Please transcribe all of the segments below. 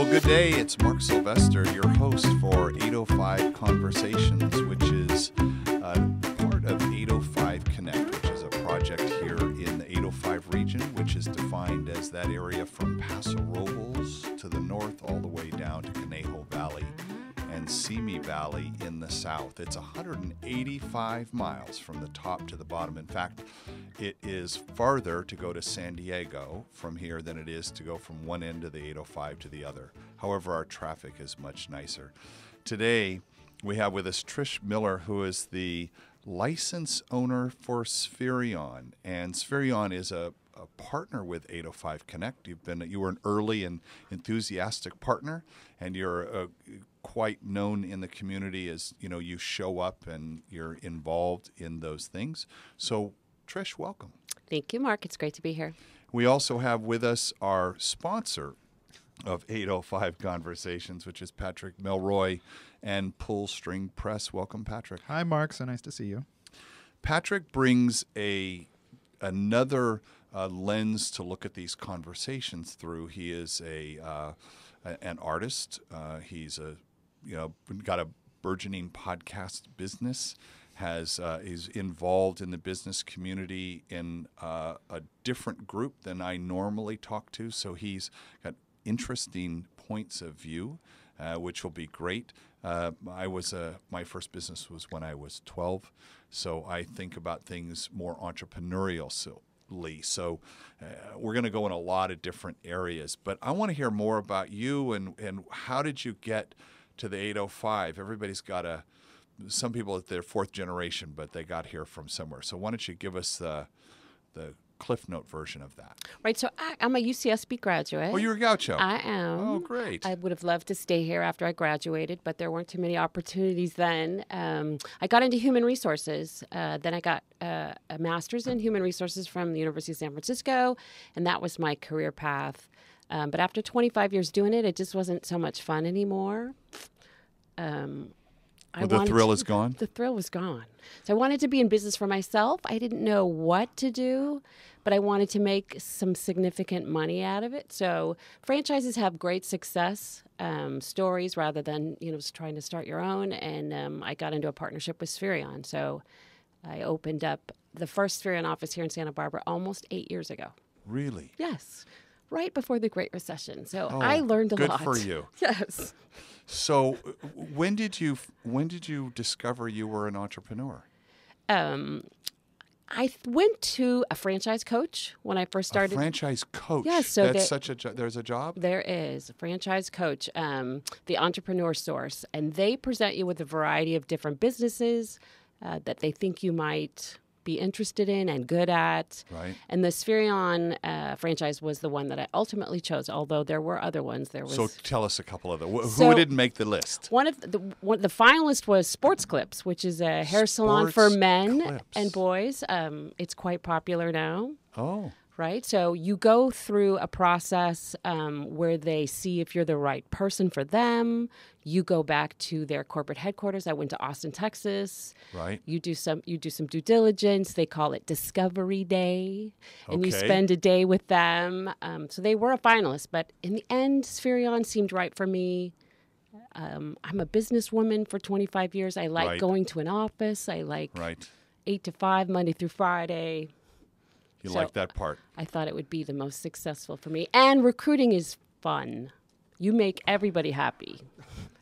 Well, good day. It's Mark Sylvester, your host for 805 Conversations, which is part of 805 Connect, which is a project here in the 805 region, which is defined as that area from Paso Robles to the north all the way down to Conejo Valley and Simi Valley in the south. It's 185 miles from the top to the bottom. In fact, it is farther to go to San Diego from here than it is to go from one end of the 805 to the other. However, our traffic is much nicer. Today, we have with us Trish Miller, who is the license owner for Spherion. And Spherion is a partner with 805 Connect. You were an early and enthusiastic partner, and you're quite known in the community as, you show up and you're involved in those things. So, Trish, welcome. Thank you, Mark. It's great to be here. We also have with us our sponsor of 805 Conversations, which is Patrick Melroy and Pull String Press. Welcome, Patrick. Hi, Mark. So nice to see you. Patrick brings another lens to look at these conversations through. He is an artist. He's got a burgeoning podcast business. Is involved in the business community in a different group than I normally talk to. So he's got interesting points of view, which will be great. My first business was when I was 12, so I think about things more entrepreneurial. So we're going to go in a lot of different areas, but I want to hear more about you and how did you get to the 805? Everybody's got some people at their fourth generation, but they got here from somewhere. So why don't you give us the Cliff Note version of that? Right. So I'm a UCSB graduate. Oh, you're a Gaucho. I am. Oh, great. I would have loved to stay here after I graduated, but there weren't too many opportunities then. I got into human resources. Then I got a master's in human resources from the University of San Francisco, and that was my career path. But after 25 years doing it, it just wasn't so much fun anymore. The thrill is gone? The thrill was gone. So I wanted to be in business for myself. I didn't know what to do, but I wanted to make some significant money out of it. So franchises have great success stories rather than just trying to start your own. And I got into a partnership with Spherion. So I opened up the first Spherion office here in Santa Barbara almost 8 years ago. Really? Yes. Right before the Great Recession. So I learned a lot. Good for you. Yes. So when did you discover you were an entrepreneur? I went to a franchise coach when I first started. A franchise coach? Yes. So there's a job? There is. A franchise coach, the Entrepreneur Source. And they present you with a variety of different businesses that they think you might be interested in and good at. Right. And the Spherion franchise was the one that I ultimately chose, although there were other ones. So tell us a couple of them. Who didn't make the list? One of the finalist was Sports Clips, which is a hair salon for men and boys. It's quite popular now. Oh. Right? So you go through a process where they see if you're the right person for them. You go back to their corporate headquarters. I went to Austin, Texas. Right. You do some due diligence. They call it Discovery Day. And you spend a day with them. So they were a finalist. But in the end, Spherion seemed right for me. I'm a businesswoman for 25 years. I like going to an office. I like 8 to 5, Monday through Friday. You like that part. I thought it would be the most successful for me. And recruiting is fun. You make everybody happy.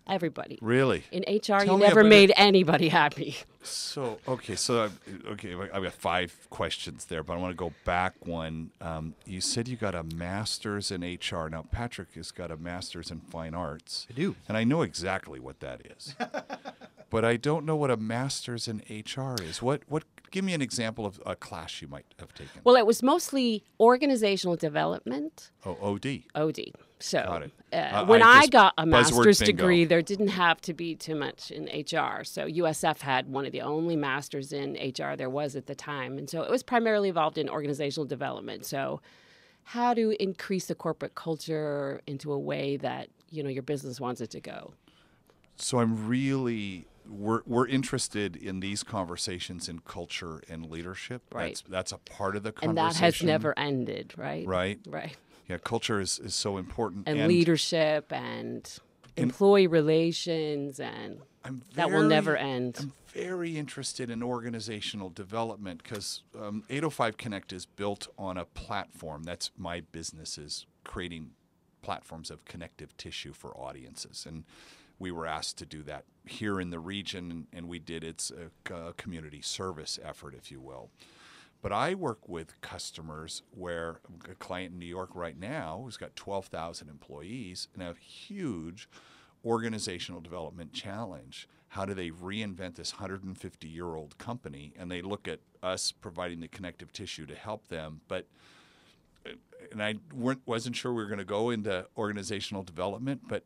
Everybody. Really? In HR, you never made anybody happy. So, I've got 5 questions there, but I want to go back one. You said you got a master's in HR. Now, Patrick has got a master's in fine arts. I do. And I know exactly what that is. But I don't know what a master's in HR is. What? Give me an example of a class you might have taken. Well, it was mostly organizational development. Oh, OD. OD. So got it. when I got a master's degree, there didn't have to be too much in HR. So USF had one of the only masters in HR there was at the time. And so it was primarily involved in organizational development. So how to increase the corporate culture into a way that, your business wants it to go. So we're interested in these conversations in culture and leadership. Right. That's a part of the conversation. And that has never ended, right? Right. Right. Yeah, culture is so important. And leadership and employee relations, and that will never end. I'm very interested in organizational development because 805 Connect is built on a platform. That's my business, is creating platforms of connective tissue for audiences. And we were asked to do that here in the region, and we did. It's a community service effort, if you will. But I work with customers where a client in New York right now who's got 12,000 employees and a huge organizational development challenge. How do they reinvent this 150-year-old company? And they look at us providing the connective tissue to help them. And I wasn't sure we were going to go into organizational development, but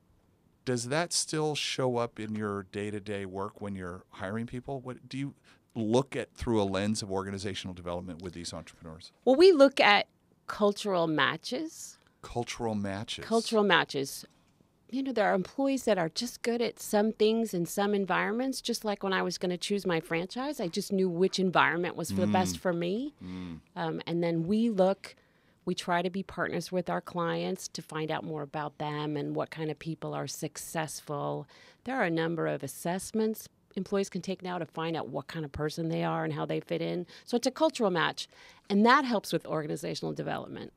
does that still show up in your day-to-day work when you're hiring people? What do you look at through a lens of organizational development with these entrepreneurs? Well, we look at cultural matches. Cultural matches. Cultural matches. You know, there are employees that are just good at some things in some environments. Just like when I was going to choose my franchise, I just knew which environment was the best for me. And then we try to be partners with our clients to find out more about them and what kind of people are successful. There are a number of assessments employees can take now to find out what kind of person they are and how they fit in. So it's a cultural match, and that helps with organizational development.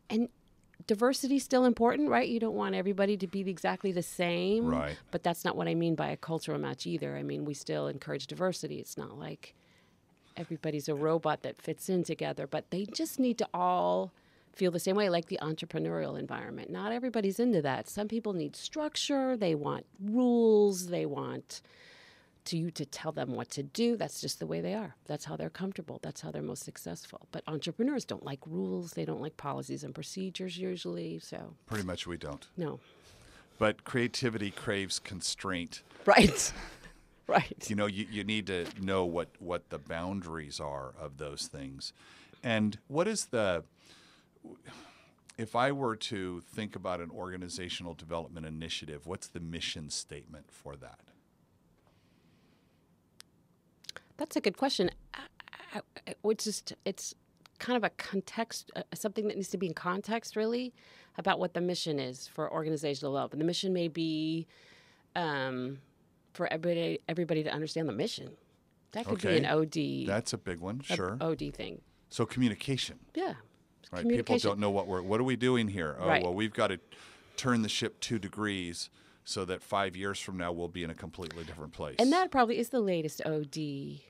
And diversity is still important, right? You don't want everybody to be exactly the same. Right. But that's not what I mean by a cultural match either. I mean, we still encourage diversity. It's not like everybody's a robot that fits in together, but they just need to all feel the same way, like the entrepreneurial environment. Not everybody's into that. Some people need structure. They want rules. They want you to tell them what to do. That's just the way they are. That's how they're comfortable. That's how they're most successful. But entrepreneurs don't like rules. They don't like policies and procedures usually. So pretty much we don't. No. But creativity craves constraint. Right. Right. You know, you need to know what the boundaries are of those things. And what is if I were to think about an organizational development initiative, what's the mission statement for that? That's a good question. It's kind of a context, something that needs to be in context, really, about what the mission is for organizational development. The mission may be for everybody to understand the mission. That could be an OD. That's a big one, sure. OD thing. So communication. Yeah. Right. People don't know what are we doing here? Oh, right. Well, we've got to turn the ship 2 degrees so that 5 years from now we'll be in a completely different place. And that probably is the latest OD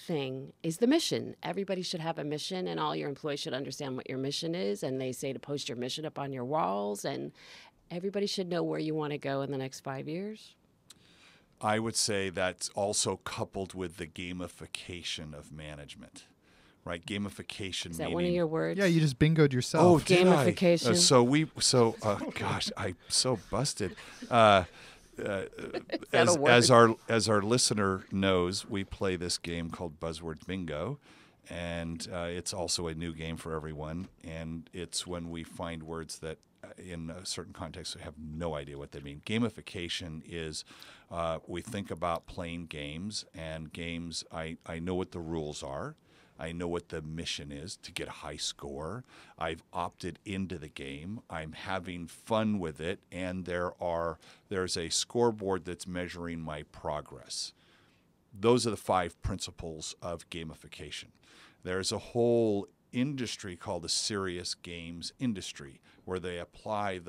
thing, is the mission. Everybody should have a mission, and all your employees should understand what your mission is. And they say to post your mission up on your walls, and everybody should know where you want to go in the next 5 years. I would say that's also coupled with the gamification of management. Right, gamification. Is that meaning, one of your words? Yeah, you just bingoed yourself. Oh, gamification. Gosh, I'm so busted. As our listener knows, we play this game called Buzzword Bingo, and it's also a new game for everyone. And it's when we find words that, in a certain context, we have no idea what they mean. Gamification is we think about playing games, and games. I know what the rules are. I know what the mission is, to get a high score. I've opted into the game. I'm having fun with it, and there's a scoreboard that's measuring my progress. Those are the 5 principles of gamification. There's a whole industry called the serious games industry, where they apply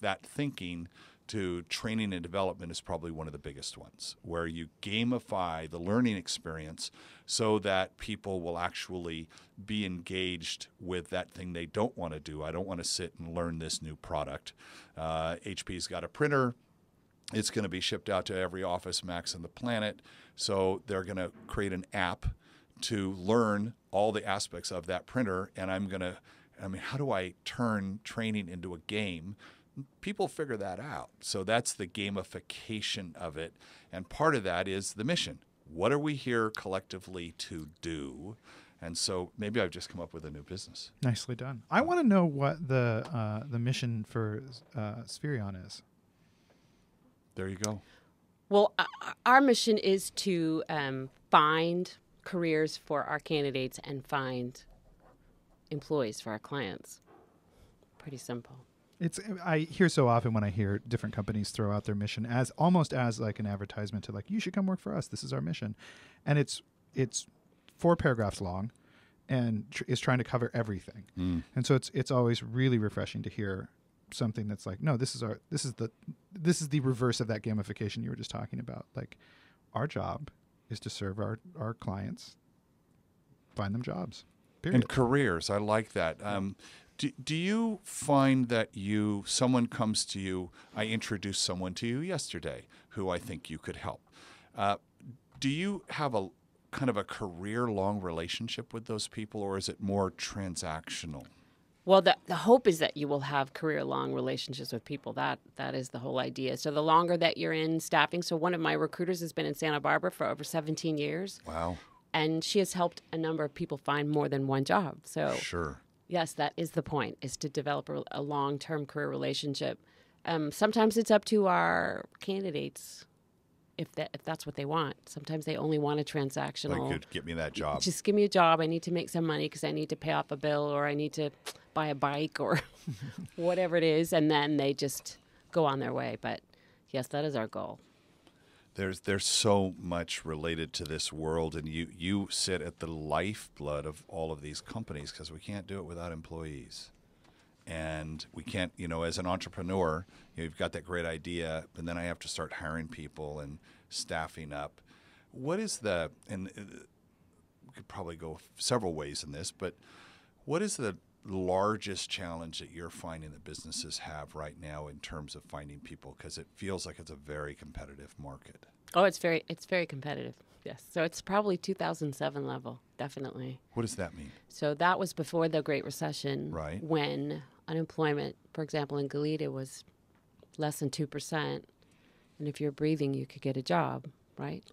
that thinking to training and development is probably one of the biggest ones, where you gamify the learning experience so that people will actually be engaged with that thing they don't want to do. I don't want to sit and learn this new product. HP's got a printer. It's going to be shipped out to every Office Max on the planet. So they're going to create an app to learn all the aspects of that printer. And how do I turn training into a game? People figure that out. So that's the gamification of it. And part of that is the mission. What are we here collectively to do? And so maybe I've just come up with a new business. Nicely done. I want to know what the mission for Spherion is. There you go. Well, our mission is to find careers for our candidates and find employees for our clients. Pretty simple. I hear so often when I hear different companies throw out their mission as almost as like an advertisement to like, you should come work for us. This is our mission. And it's 4 paragraphs long and is trying to cover everything. And so it's always really refreshing to hear something that's like, no, this is the reverse of that gamification you were just talking about. Like, our job is to serve our clients, find them jobs. Period. And careers. I like that. Do you find that someone comes to you, I introduced someone to you yesterday who I think you could help. Do you have a kind of a career-long relationship with those people, or is it more transactional? Well, the hope is that you will have career-long relationships with people. That is the whole idea. So the longer that you're in staffing, so one of my recruiters has been in Santa Barbara for over 17 years. Wow. And she has helped a number of people find more than one job. So sure. Yes, that is the point, is to develop a long-term career relationship. Sometimes it's up to our candidates if that's what they want. Sometimes they only want a transactional. Like, get me that job. Just give me a job. I need to make some money because I need to pay off a bill, or I need to buy a bike, or whatever it is, and then they just go on their way. But yes, that is our goal. There's so much related to this world, and you sit at the lifeblood of all of these companies, because we can't do it without employees. And we can't, as an entrepreneur, you've got that great idea, and then I have to start hiring people and staffing up. What is and we could probably go several ways in this, but what is the largest challenge that you're finding that businesses have right now in terms of finding people? Because it feels like it's a very competitive market. Oh, it's very competitive. Yes. So it's probably 2007 level, definitely. What does that mean? So that was before the Great Recession, right? When unemployment, for example, in Goleta was less than 2%. And if you're breathing, you could get a job, right?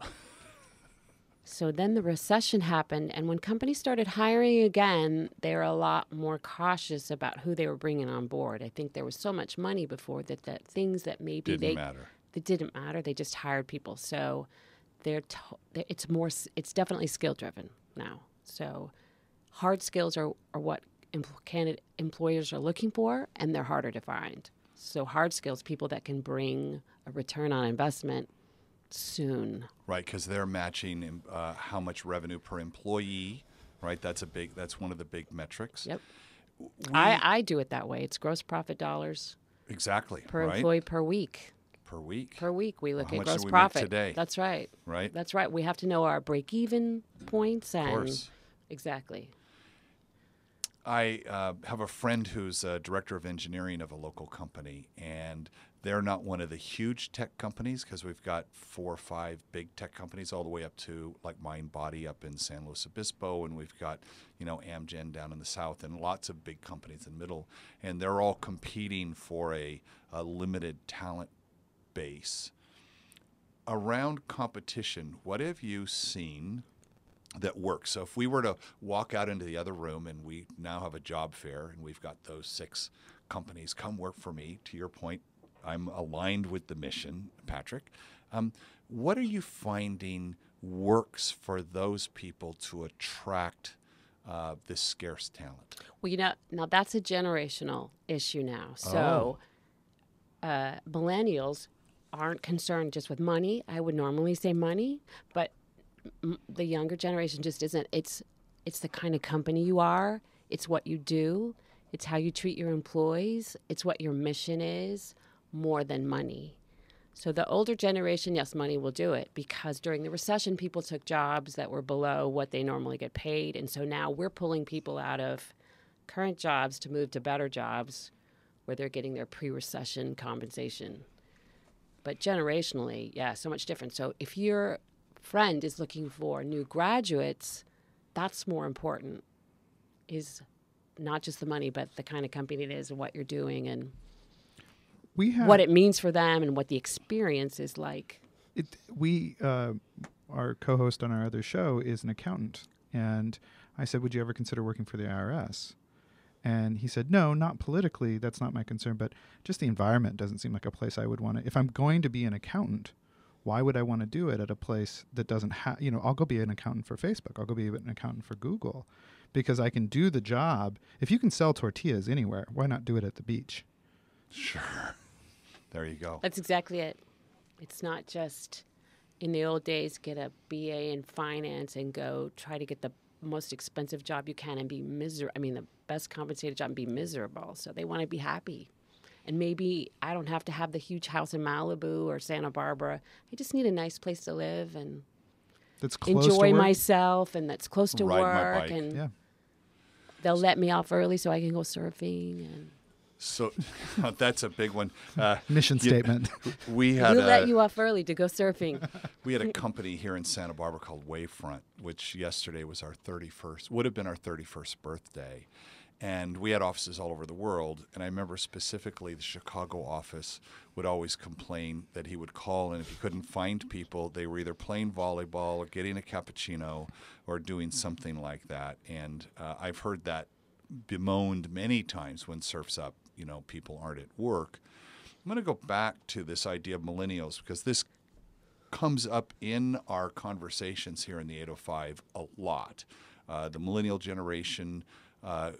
So then the recession happened, and when companies started hiring again, they were a lot more cautious about who they were bringing on board. I think there was so much money before that things that maybe didn't matter. They didn't matter. They just hired people. So it's definitely skill driven now. So hard skills are what employers are looking for, and they're harder to find. So hard skills, people that can bring a return on investment soon. Right, because they're matching how much revenue per employee, right? That's one of the big metrics. Yep. I do it that way. It's gross profit dollars. Exactly. Per right? employee per week. Per week. Per week, we look how at much gross do we profit. Make today? That's right. Right. That's right. We have to know our break-even points. Of course. Exactly. I have a friend who's a director of engineering of a local company, and they're not one of the huge tech companies, because we've got 4 or 5 big tech companies all the way up to like MindBody up in San Luis Obispo, and we've got Amgen down in the south, and lots of big companies in the middle, and they're all competing for a limited talent base. Around competition, what have you seen that works? So if we were to walk out into the other room, and we now have a job fair, and we've got those 6 companies, come work for me. To your point, I'm aligned with the mission, Patrick. What are you finding works for those people to attract this scarce talent? Well, now that's a generational issue now. So millennials aren't concerned just with money. I would normally say money, but the younger generation just isn't. It's the kind of company you are. It's what you do. It's how you treat your employees. It's what your mission is, more than money. So the older generation, yes, money will do it, because during the recession, people took jobs that were below what they normally get paid. And so now we're pulling people out of current jobs to move to better jobs where they're getting their pre-recession compensation. But generationally, yeah, so much different. So if your friend is looking for new graduates, that's more important, is not just the money, but the kind of company it is and what you're doing and what it means for them and what the experience is like. Our co-host on our other show is an accountant, and I said, would you ever consider working for the IRS? And he said, no, not politically. That's not my concern, but just the environment doesn't seem like a place I would want to. If I'm going to be an accountant, Why would I want to do it at a place that doesn't have, I'll go be an accountant for Facebook. I'll go be an accountant for Google because I can do the job. If you can sell tortillas anywhere, why not do it at the beach? Sure. There you go. That's exactly it. It's not just in the old days, get a BA in finance and go try to get the most expensive job you can and be the best compensated job and be miserable. So they want to be happy. And maybe I don't have to have the huge house in Malibu or Santa Barbara. I just need a nice place to live and that's close enjoy to work. myself, and that's close to Ride my work. bike. And they'll let me off early so I can go surfing. And So that's a big one. Mission statement. We had we'll let you off early to go surfing. We had a company here in Santa Barbara called Wavefront, which yesterday was would have been our 31st birthday. And we had offices all over the world. And I remember specifically the Chicago office would always complain that he would call, and if he couldn't find people, they were either playing volleyball or getting a cappuccino or doing something like that. And I've heard that bemoaned many times when Surf's Up, people aren't at work. I'm going to go back to this idea of millennials because this comes up in our conversations here in the 805 a lot. The millennial generation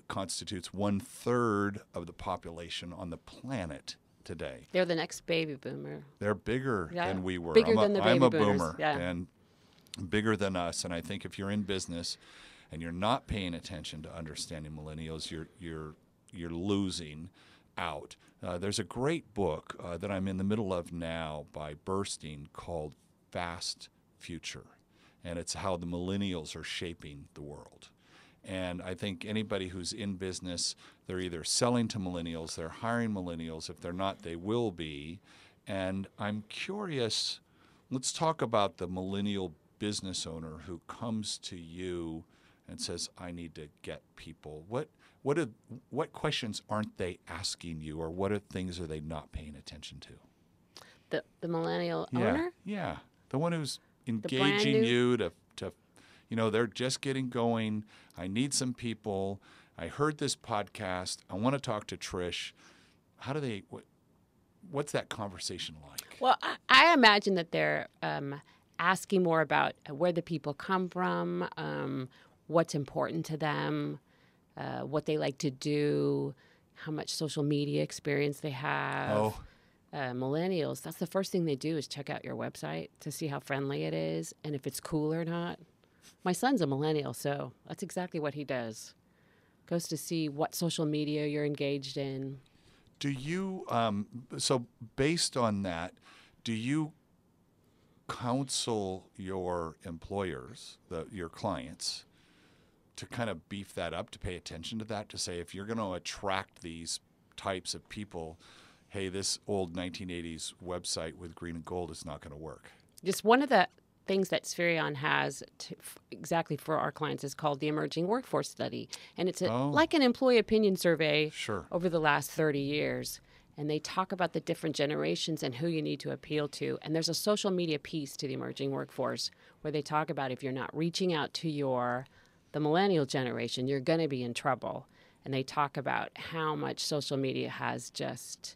constitutes 1/3 of the population on the planet today. They're the next baby boomer. They're bigger than we were. Bigger than the baby I'm a boomers. boomer and bigger than us. And I think if you're in business and you're not paying attention to understanding millennials, you're losing out. There's a great book that I'm in the middle of now by Burstein called Fast Future, and it's how the millennials are shaping the world. And I think anybody who's in business, they're either selling to millennials, they're hiring millennials. If they're not, they will be. And I'm curious, let's talk about the millennial business owner who comes to you and says, I need to get people. What questions aren't they asking you, or what things are they not paying attention to? The millennial owner? Yeah. The one who's engaging you to they're just getting going. I need some people. I heard this podcast. I want to talk to Trish. What's that conversation like? Well, I imagine that they're asking more about where the people come from, what's important to them, what they like to do, how much social media experience they have. Millennials, that's the first thing they do is check out your website to see how friendly it is and if it's cool or not. My son's a millennial, so that's exactly what he does. Goes to see what social media you're engaged in. Do you, so based on that, do you counsel your employers, your clients, to kind of beef that up, to pay attention to that, to say if you're going to attract these types of people, hey, this old 1980s website with green and gold is not going to work? Just one of the things that Spherion has exactly for our clients is called the Emerging Workforce Study. And it's like an employee opinion survey over the last 30 years. And they talk about the different generations and who you need to appeal to. And there's a social media piece to the emerging workforce where they talk about if you're not reaching out to the millennial generation, you're going to be in trouble. And they talk about how much social media has just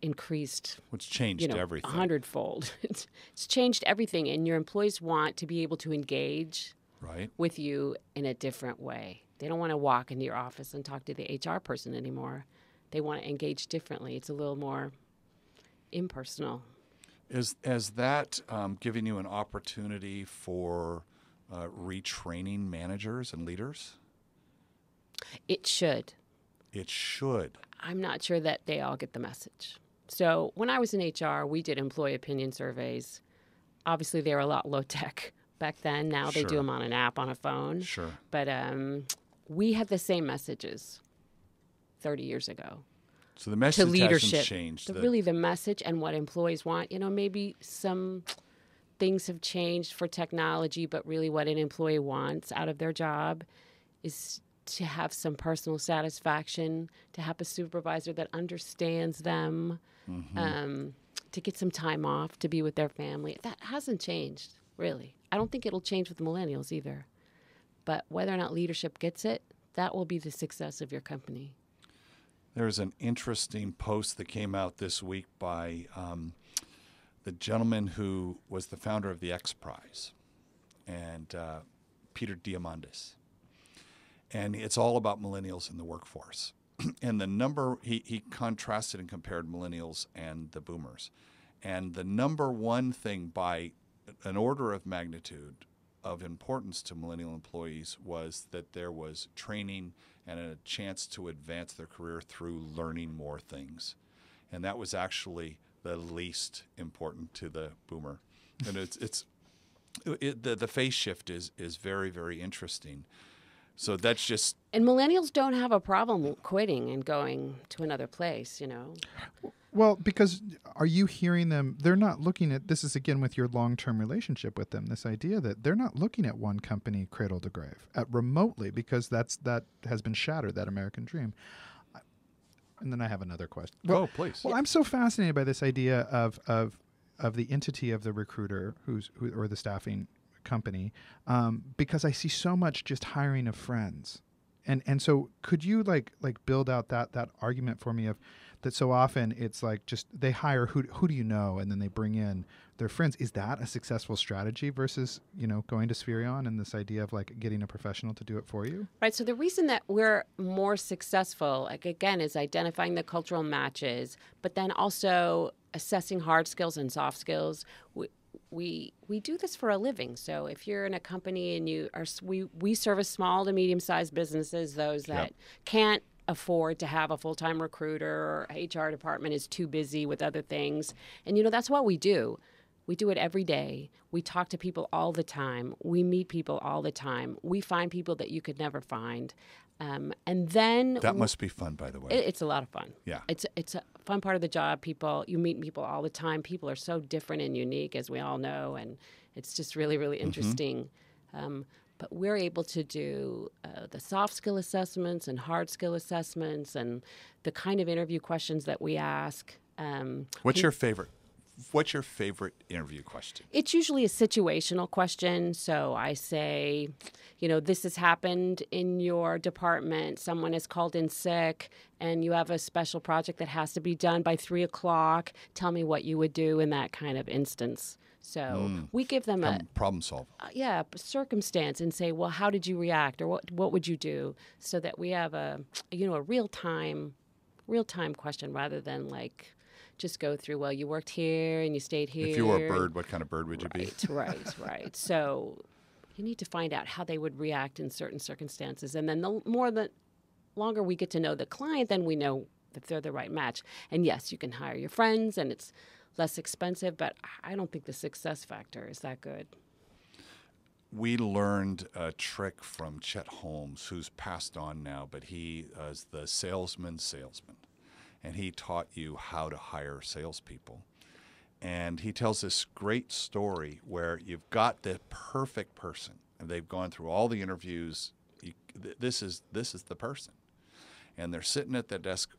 increased. It's changed everything. 100-fold. It's changed everything. And your employees want to be able to engage with you in a different way. They don't want to walk into your office and talk to the HR person anymore. They want to engage differently. It's a little more impersonal. Is that giving you an opportunity for retraining managers and leaders? It should. It should. I'm not sure that they all get the message. So when I was in HR, we did employee opinion surveys. Obviously, they were a lot low-tech back then. Now they do them on an app on a phone. Sure. But we had the same messages 30 years ago. So the message to leadership. hasn't changed. Really the message and what employees want. Maybe some things have changed for technology, but really what an employee wants out of their job is to have some personal satisfaction, to have a supervisor that understands them, to get some time off, to be with their family. That hasn't changed, really. I don't think it'll change with the millennials either. But whether or not leadership gets it, that will be the success of your company. There's an interesting post that came out this week by the gentleman who was the founder of the X Prize, and Peter Diamandis. And it's all about millennials in the workforce. And the number, he contrasted and compared millennials and the boomers. And the number one thing by an order of magnitude of importance to millennial employees was that there was training and a chance to advance their career through learning more things. And that was actually the least important to the boomer. And the phase shift is very, very interesting. So that's just... And millennials don't have a problem quitting and going to another place, you know. Well, because are you hearing them? They're not looking at, this is again with your long-term relationship with them, this idea that they're not looking at one company cradle to grave, at remotely, because that has been shattered, that American dream. And then I have another question. Well, please. Well, I'm so fascinated by this idea of the entity of the recruiter or the staffing company, because I see so much just hiring of friends. And so could you like build out that argument for me of that so often it's like just they hire who do you know, and then they bring in their friends. Is that a successful strategy versus, you know, going to Spherion and this idea of like getting a professional to do it for you? Right. So the reason that we're more successful, like again, is identifying the cultural matches, but then also assessing hard skills and soft skills. We do this for a living. So if you're in a company and we service small to medium-sized businesses, those that can't afford to have a full-time recruiter or HR department is too busy with other things. And, you know, that's what we do. We do it every day. We talk to people all the time. We meet people all the time. We find people that you could never find. And then... That must be fun, by the way. It's a lot of fun. Yeah. It's a fun part of the job. You meet people all the time. People are so different and unique, as we all know, and it's just really, really interesting. But we're able to do the soft skill assessments and hard skill assessments and the kind of interview questions that we ask. What's your favorite interview question? It's usually a situational question. So I say, you know, this has happened in your department. Someone is called in sick and you have a special project that has to be done by 3:00. Tell me what you would do in that kind of instance. So we give them a problem solve. Circumstance and say, well, how did you react, or what would you do, so that we have a real time question rather than like just go through, well, you worked here and you stayed here. If you were a bird, what kind of bird would you be? Right. So you need to find out how they would react in certain circumstances, and then the longer we get to know the client, then we know if they're the right match. And yes, you can hire your friends, and it's less expensive, but I don't think the success factor is that good. We learned a trick from Chet Holmes, who's passed on now, but he is the salesman, and he taught you how to hire salespeople. And he tells this great story where you've got the perfect person, and they've gone through all the interviews. This is the person, and they're sitting at the desk.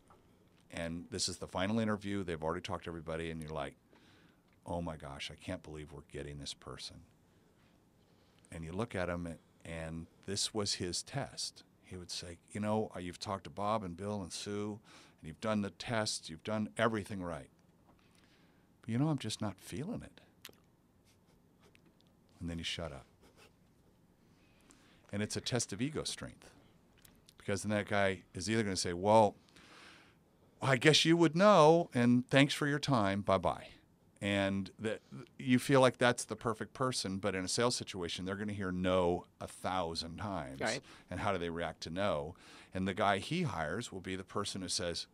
And this is the final interview. They've already talked to everybody, and you're like, oh my gosh, I can't believe we're getting this person. And you look at him, and this was his test. He would say, you know, you've talked to Bob and Bill and Sue, and you've done the tests, you've done everything right. But you know, I'm just not feeling it. And then you shut up. And it's a test of ego strength. Because then that guy is either going to say, well, I guess you would know, and thanks for your time, bye-bye. And that you feel like that's the perfect person, but in a sales situation, they're going to hear no 1,000 times. Right. And how do they react to no? And the guy he hires will be the person who says,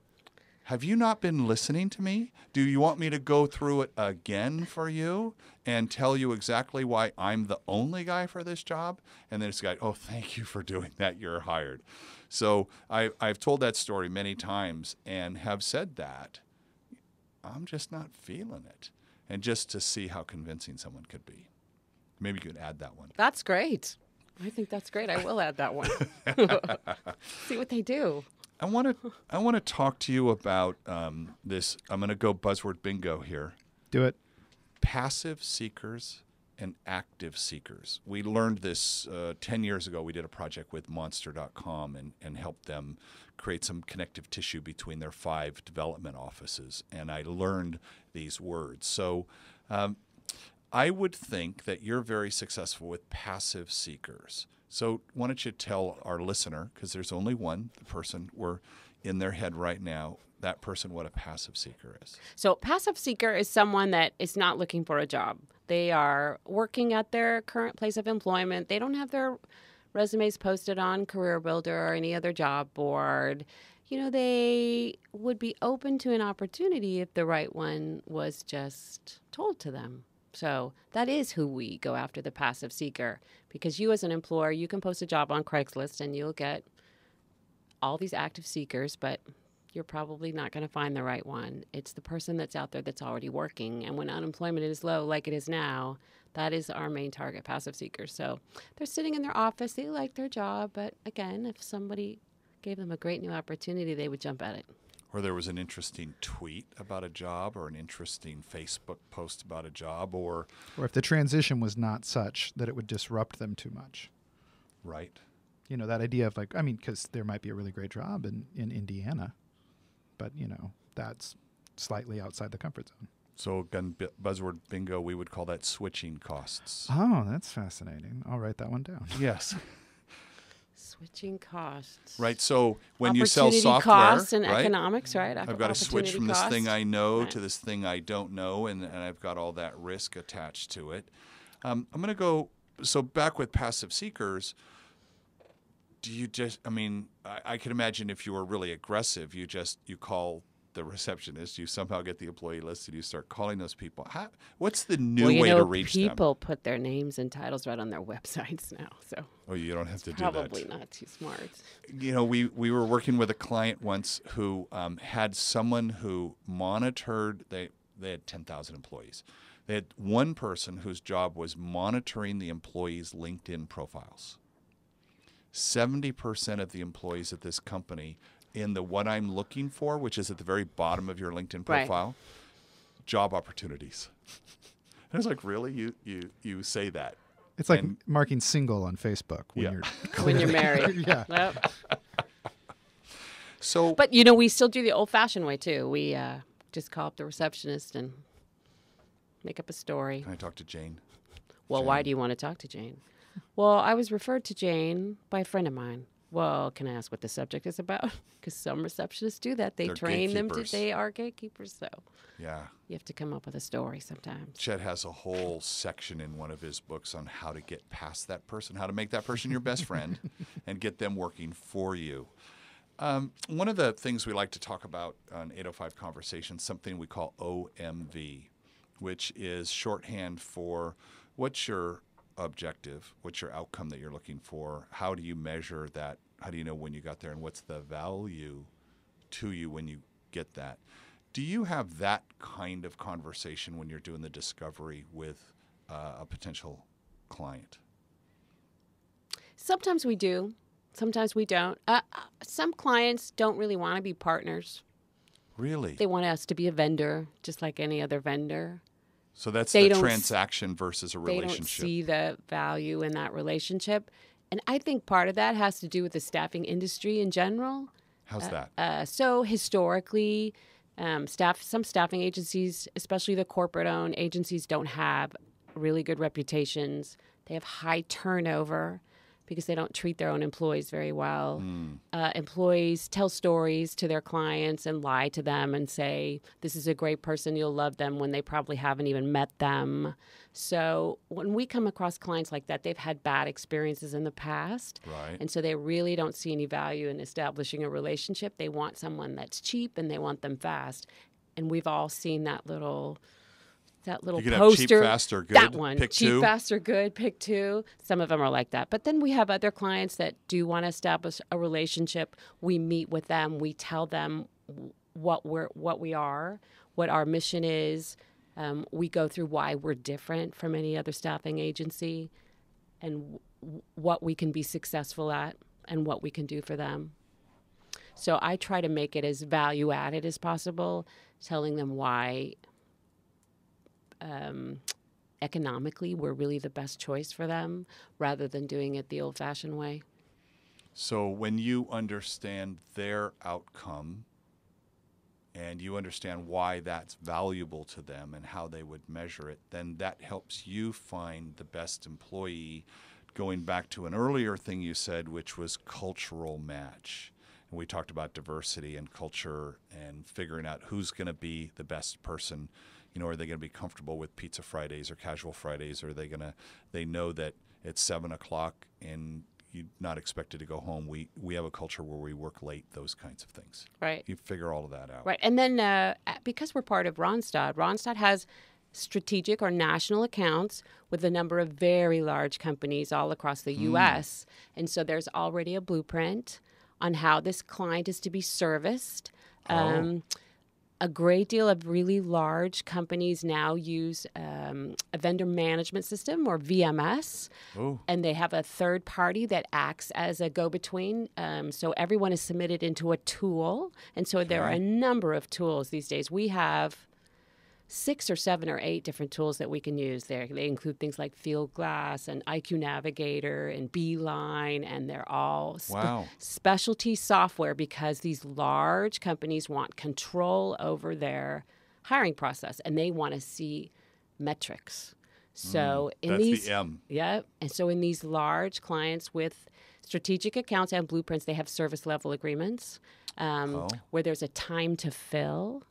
have you not been listening to me? Do you want me to go through it again for you and tell you exactly why I'm the only guy for this job? And then this guy, oh, thank you for doing that. You're hired. So I've told that story many times and have said that I'm just not feeling it. And just to see how convincing someone could be. Maybe you could add that one. That's great. I think that's great. I will add that one. See what they do. I want to talk to you about this. I'm going to go buzzword bingo here. Do it. Passive seekers and active seekers. We learned this 10 years ago. We did a project with Monster.com and helped them create some connective tissue between their 5 development offices. And I learned these words. So I would think that you're very successful with passive seekers. So why don't you tell our listener, because there's only one, the person we're in their head right now, that person what a passive seeker is. So passive seeker is someone that is not looking for a job. They are working at their current place of employment. They don't have their resumes posted on Career Builder or any other job board. You know, they would be open to an opportunity if the right one was just told to them. So that is who we go after, the passive seeker, because you as an employer, you can post a job on Craigslist and you'll get all these active seekers, but you're probably not going to find the right one. It's the person that's out there that's already working. And when unemployment is low, like it is now, that is our main target, passive seekers. So they're sitting in their office. They like their job. But again, if somebody gave them a great new opportunity, they would jump at it. Or there was an interesting tweet about a job or an interesting Facebook post about a job or if the transition was not such that it would disrupt them too much. Right. You know, that idea of like, I mean, because there might be a really great job in Indiana, but, you know, that's slightly outside the comfort zone. So again, buzzword bingo, we would call that switching costs. Oh, that's fascinating. I'll write that one down. Yes. Switching costs. Right. So when you sell software, costs and right? economics, right? I've got to switch from this thing I know right. to this thing I don't know, and I've got all that risk attached to it. I'm going to go, so back with passive seekers, do you just, I mean, I can imagine if you were really aggressive, you call the receptionist, you somehow get the employee list and you start calling those people. What's the new way to reach them? People put their names and titles right on their websites now, so. Oh, you don't have to do that. Probably not too smart. You know, we were working with a client once who had someone who monitored, they had 10,000 employees. They had one person whose job was monitoring the employees' LinkedIn profiles. 70% of the employees at this company in the what I'm looking for, which is at the very bottom of your LinkedIn profile, job opportunities. And I was like, really? You say that? It's like marking single on Facebook when you're when you're married. Yeah. Yep. So, but you know, we still do the old-fashioned way too. We just call up the receptionist and make up a story. Can I talk to Jane? Well, Jane. Why do you want to talk to Jane? Well, I was referred to Jane by a friend of mine. Well, can I ask what the subject is about? Because some receptionists do that. They're train them to, they are gatekeepers. So yeah, you have to come up with a story sometimes. Chet has a whole section in one of his books on how to get past that person, how to make that person your best friend and get them working for you. One of the things we like to talk about on 805 Conversations, something we call OMV, which is shorthand for what's your objective, what's your outcome that you're looking for, how do you measure that, how do you know when you got there, and what's the value to you when you get that. Do you have that kind of conversation when you're doing the discovery with a potential client? Sometimes we do. Sometimes we don't. Some clients don't really want to be partners. Really? They want us to be a vendor, just like any other vendor. So that's the transaction versus a relationship. They don't see the value in that relationship. And I think part of that has to do with the staffing industry in general. How's that? So historically, some staffing agencies, especially the corporate-owned agencies, don't have really good reputations. They have high turnover because they don't treat their own employees very well. Employees tell stories to their clients and lie to them and say, this is a great person, you'll love them, when they probably haven't even met them. So when we come across clients like that, they've had bad experiences in the past. Right. And so they really don't see any value in establishing a relationship. They want someone that's cheap and they want them fast. And we've all seen that little you could poster. Have cheap, fast, or good. That one. Pick cheap, two. fast, or good. Pick two. Some of them are like that. But then we have other clients that do want to establish a relationship. We meet with them. We tell them what we are, what our mission is. We go through why we're different from any other staffing agency and what we can be successful at and what we can do for them. So I try to make it as value added as possible, telling them why economically we're really the best choice for them rather than doing it the old-fashioned way. So when you understand their outcome and you understand why that's valuable to them and how they would measure it, then that helps you find the best employee. Going back to an earlier thing you said, which was cultural match. And we talked about diversity and culture and figuring out who's going to be the best person. You know, are they going to be comfortable with pizza Fridays or casual Fridays? Or are they they know that it's 7 o'clock and you're not expected to go home. We have a culture where we work late, those kinds of things. Right. You figure all of that out. Right. And then because we're part of Randstad has strategic or national accounts with a number of very large companies all across the U.S. And so there's already a blueprint on how this client is to be serviced. A great deal of really large companies now use a vendor management system, or VMS, and they have a third party that acts as a go-between. So everyone is submitted into a tool, and so there are a number of tools these days. We have 6 or 7 or 8 different tools that we can use there. They include things like Fieldglass and IQ Navigator and Beeline, and they're all specialty software because these large companies want control over their hiring process, and they want to see metrics. So in that's the M. Yeah, and so in these large clients with strategic accounts and blueprints, they have service level agreements where there's a time to fill.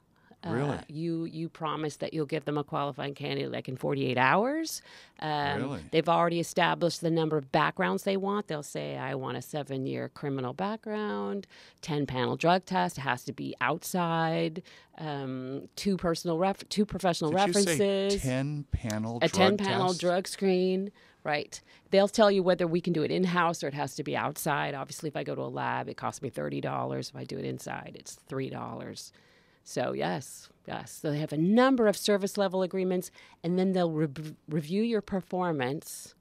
Really? You promise that you'll give them a qualifying candidate like in 48 hours. Really? They've already established the number of backgrounds they want. They'll say, I want a 7-year criminal background, 10-panel drug test. It has to be outside, 2 professional references. You say 10-panel drug test? A 10-panel drug screen. Right. They'll tell you whether we can do it in-house or it has to be outside. Obviously, if I go to a lab, it costs me $30. If I do it inside, it's $3. So, yes. So they have a number of service level agreements, and then they'll review your performance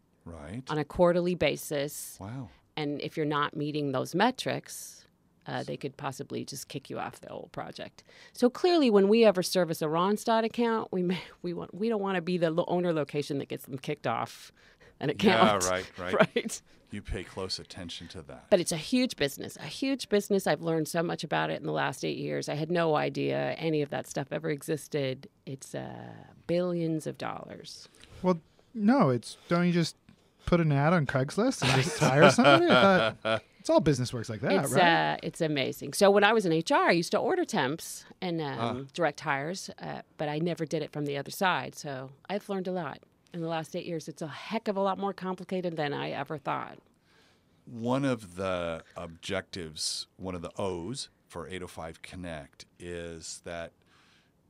on a quarterly basis. Wow. And if you're not meeting those metrics, they could possibly just kick you off the whole project. So clearly, when we ever service a Randstad account, we don't want to be the owner location that gets them kicked off an account. Yeah, right. You pay close attention to that. But it's a huge business. I've learned so much about it in the last 8 years. I had no idea any of that stuff ever existed. It's billions of dollars. Well, no, don't you just put an ad on Craigslist and just hire somebody? I thought it's all business works like that, right? It's amazing. So when I was in HR, I used to order temps and direct hires, but I never did it from the other side. So I've learned a lot. In the last 8 years, it's a heck of a lot more complicated than I ever thought. One of the objectives, one of the O's for 805 Connect is that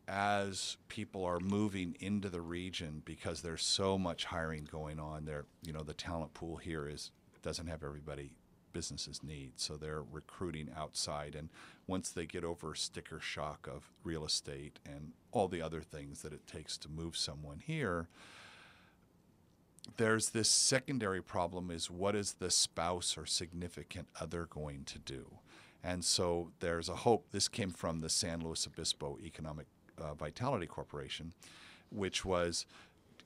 as people are moving into the region, because there's so much hiring going on there, the talent pool here doesn't have everybody businesses need, so they're recruiting outside. And once they get over sticker shock of real estate and all the other things that it takes to move someone here, there's this secondary problem is what is the spouse or significant other going to do? And so there's a hope. This came from the San Luis Obispo Economic Vitality Corporation, which was,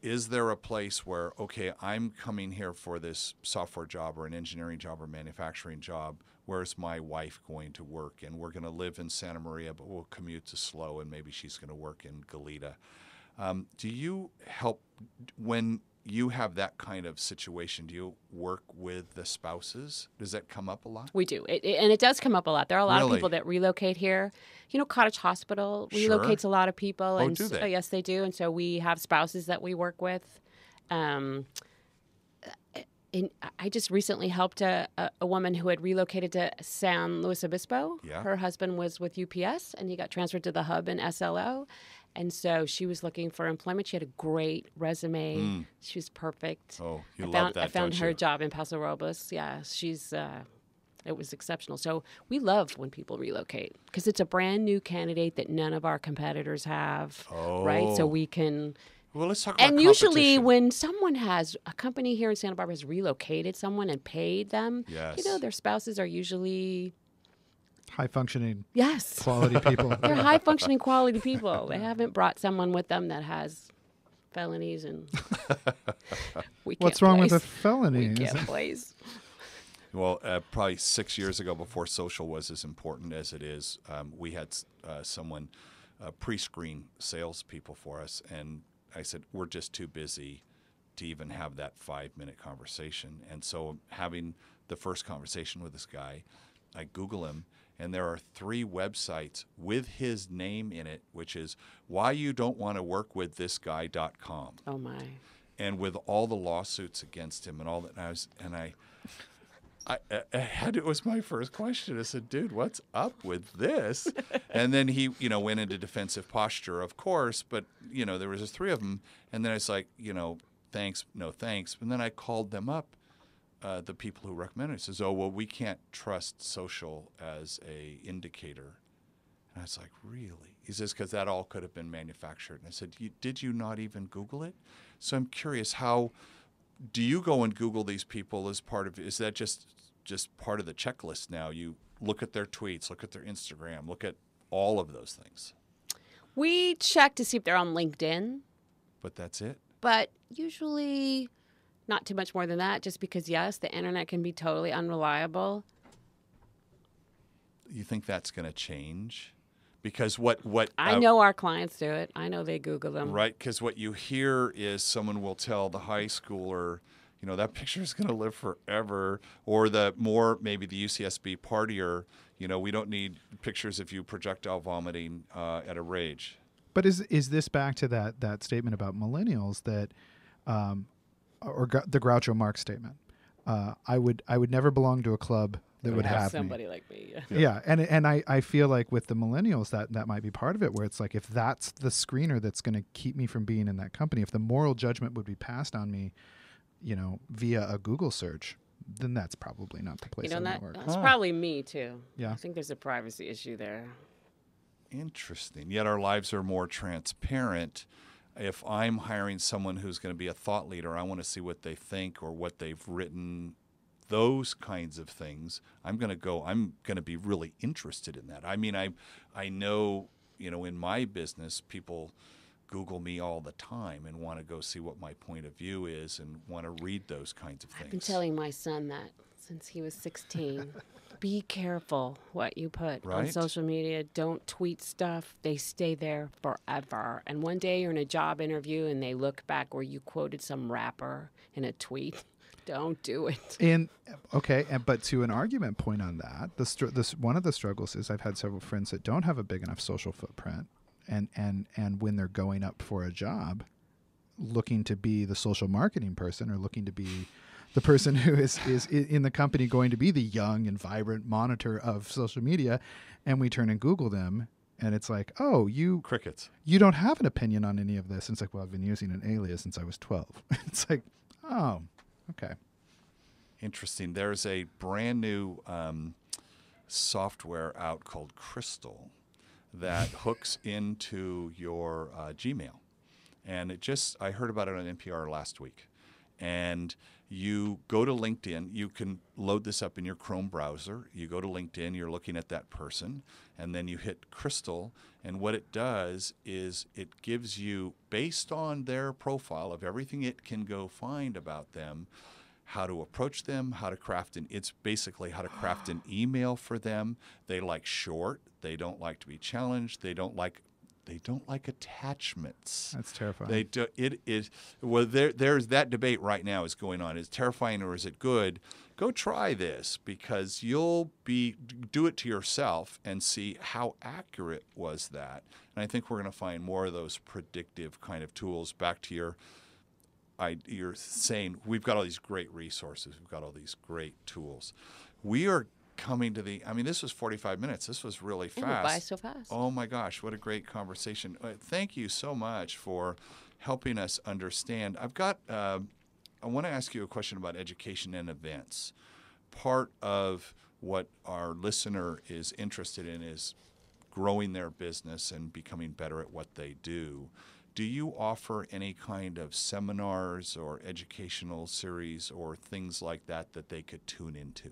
is there a place where, okay, I'm coming here for this software job or an engineering job or manufacturing job, where's my wife going to work? And we're going to live in Santa Maria, but we'll commute to SLO, and maybe she's going to work in Goleta. Do you help when you have that kind of situation? Do you work with the spouses? Does that come up a lot? We do. And it does come up a lot. There are a lot of people that relocate here. Cottage Hospital relocates a lot of people. Oh, do they? Yes, they do. And so we have spouses that we work with. I just recently helped a woman who had relocated to San Luis Obispo. Yeah. Her husband was with UPS, and he got transferred to the hub in SLO. And so she was looking for employment. She had a great resume. She was perfect. Oh, love that, I found don't her you? job in Paso Robles. Yeah, it was exceptional. So we love when people relocate because it's a brand new candidate that none of our competitors have, right? So we can... Well, let's talk about And usually when someone has, a company here in Santa Barbara has relocated someone and paid them, their spouses are usually... high-functioning, yes, quality people. They're high-functioning, quality people. They haven't brought someone with them that has felonies and we can't What's wrong with place. a felony? We can't place. Well, probably 6 years ago, before social was as important as it is, we had someone pre-screen salespeople for us, and I said, we're just too busy to even have that 5-minute conversation. And so having the first conversation with this guy, I Google him, and there are 3 websites with his name in it, which is whyyoudon'twannaworkwiththisguy.com. Oh my. And with all the lawsuits against him and all that, I had, it was my first question. I said, dude, what's up with this? And then he, went into defensive posture, of course, but, there was just 3 of them. And then I was like, thanks, no thanks. And then I called them up, the people who recommended it. Says, oh, well, we can't trust social as a indicator. And I was like, really? He says, because that all could have been manufactured. And I said, did you not even Google it? So I'm curious, how do you go and Google these people as part of, is that just part of the checklist now? You look at their tweets, look at their Instagram, look at all of those things. We check to see if they're on LinkedIn. But that's it? But usually not too much more than that, just because, yes, the internet can be totally unreliable. You think that's going to change? Because what I know our clients do it. I know they Google them. Right, because what you hear is someone will tell the high schooler, that picture is going to live forever, or maybe the UCSB partier, we don't need pictures of you projectile vomiting at a rage. But is this back to that statement about millennials that, the Groucho Marx statement? I would never belong to a club that would have somebody me. like me. Yeah, and I feel like with the millennials that might be part of it, where it's like, if that's the screener that's going to keep me from being in that company, if the moral judgment would be passed on me, via a Google search, then that's probably not the place I want to work. That's probably me too. Yeah. I think there's a privacy issue there. Interesting. Yet our lives are more transparent. If I'm hiring someone who's going to be a thought leader, I want to see what they think or what they've written, those kinds of things. I'm going to be really interested in that. I mean, I know, in my business, people Google me all the time and want to go see what my point of view is and want to read those kinds of things. I've been telling my son that since he was 16. Be careful what you put on social media. Don't tweet stuff. They stay there forever. And one day you're in a job interview and they look back where you quoted some rapper in a tweet. Don't do it. But to an argument point on that, one of the struggles is I've had several friends that don't have a big enough social footprint. And when they're going up for a job, looking to be the social marketing person or looking to be the person who is in the company going to be the young and vibrant monitor of social media, and we turn and Google them, and it's like, oh, crickets. You don't have an opinion on any of this. And it's like, well, I've been using an alias since I was 12. It's like, oh, okay. Interesting. There's a brand new software out called Crystal that hooks into your Gmail. And I heard about it on NPR last week. And you go to LinkedIn, you can load this up in your Chrome browser. You go to LinkedIn, you're looking at that person, and then you hit Crystal. And what it does is it gives you, based on their profile of everything it can go find about them, how to approach them, how to craft it's basically how to craft an email for them. They like short. They don't like to be challenged. They don't like attachments. That's terrifying. There's that debate right now is going on. Is it terrifying or is it good? Go try this, because do it to yourself and see how accurate was that. And I think we're going to find more of those predictive kind of tools. Back to you're saying we've got all these great resources. We've got all these great tools. We are coming to this was 45 minutes. This was really fast. It went by so fast. Oh my gosh, what a great conversation. Thank you so much for helping us understand. I want to ask you a question about education and events. Part of what our listener is interested in is growing their business and becoming better at what they do. Do you offer any kind of seminars or educational series or things like that they could tune into?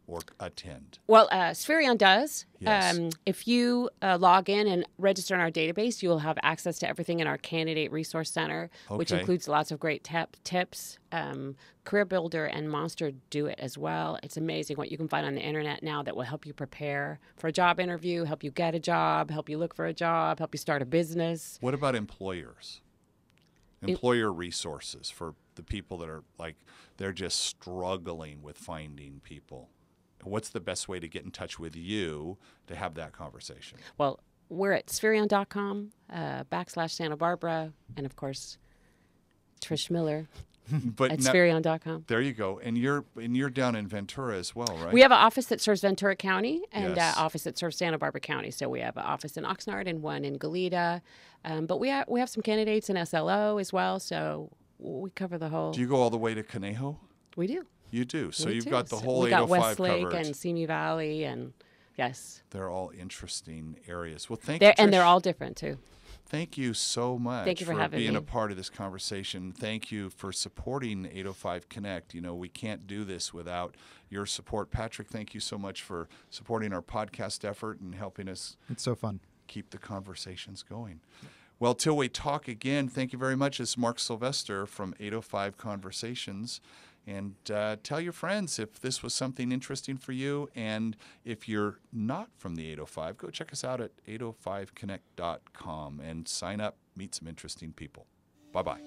or attend? Well, Spherion does. Yes. If you log in and register in our database, you will have access to everything in our Candidate Resource Center, which Okay. includes lots of great tips. Career Builder and Monster do it as well. It's amazing what you can find on the internet now that will help you prepare for a job interview, help you get a job, help you look for a job, help you start a business. What about employers? Employer resources for the people that are like, they're just struggling with finding people. What's the best way to get in touch with you to have that conversation? Well, we're at Spherion.com, /Santa Barbara, and of course, Trish Miller But at now- Spherion.com. There you go. And you're down in Ventura as well, right? We have an office that serves Ventura County and an Yes. office that serves Santa Barbara County. So we have an office in Oxnard and one in Goleta. But we have some candidates in SLO as well. So we cover the whole. Do you go all the way to Conejo? We do. You do. So We you've do. got the So whole we got 805 Westlake covered. and Simi Valley and yes. They're all interesting areas. Well, thank They're, you, and they're Trish. all different too. Thank you so much Thank you for having being me. a part of this conversation. Thank you for supporting 805 Connect. You know, we can't do this without your support. Patrick, thank you so much for supporting our podcast effort and helping us It's so fun. keep the conversations going. Well, till we talk again, thank you very much. It's Mark Sylvester from 805 Conversations. And tell your friends if this was something interesting for you. And if you're not from the 805, go check us out at 805connect.com and sign up, meet some interesting people. Bye-bye.